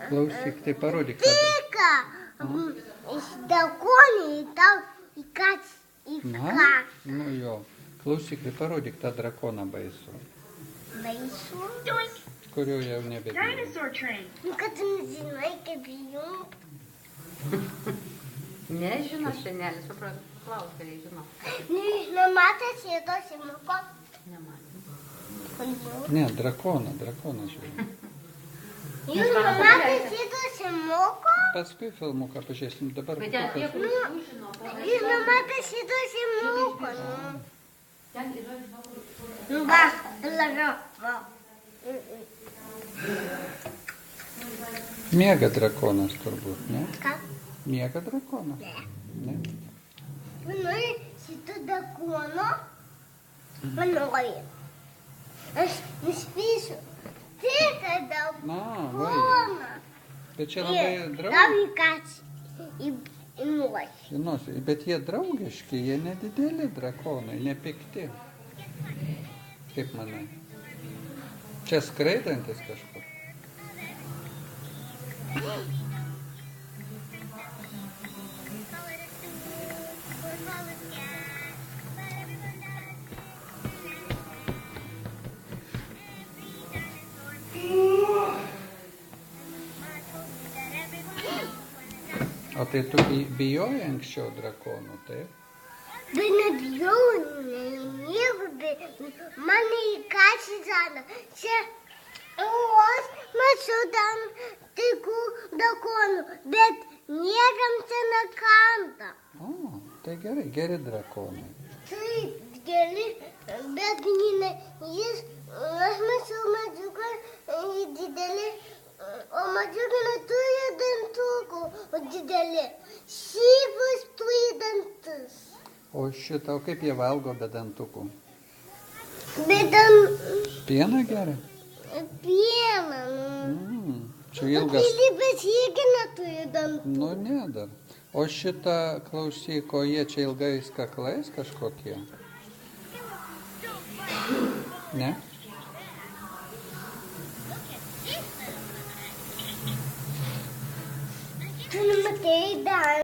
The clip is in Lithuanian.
Klausyk, tai parodyk tada. Тика! Iš drakonų į tau į kas į Na, ką. nu jo. Klausyk, tai parodyk tą drakoną baisų, Baisu. kurio jau nebebijo. Dinosaur train. Nu, kad tu nežinai, kaip jums. Nežino senelis, suprantu, klausai, žino. Nematęs jėdos įmuko. Nematė. Ne, drakonas žiūrė. Jūs nematęs jėdos įmuko? Paskui filmuką pažiūrėsim, dabar Bet ten tie, kokios- kur žino, Jūs nematęs jėdos įmuko. ten yra, žinau, kur. Nu, va, lara, va. Miega drakonas turbūt, ne? Ką? Miega drakonas. Ne. Tu nori šito drakono? Manori. Aš nuspėsiu. Tik Na, vai. drakoną. Bet čia labai Tau draugiški. į kas į nosį. Bet jie draugiški, jie nedideli drakonai, nepikti. Kaip manai? Čia skraidantis kažkur. O tai tu bijojai anksčiau drakonų, taip? Bet nebijau, nieko, bet mane įkasi žada. Čia aš mačiau ten tikrų drakonų, bet niekam čia nekanda. O, tai gerai, geri drakonai. Taip, geri, bet jis, aš mačiau mažiuką didelį, o mažiukai neturi dantukų, o didelį. Šyvus turi dantus. O šitą, o kaip jie valgo be dantukų? Bet Pieną geria? pieną. Čia ilgas. Bet jie neturi dantų. Nu, ne dar. O šitą, klausyk, o jie čia ilgais kaklais kažkokie? Ne?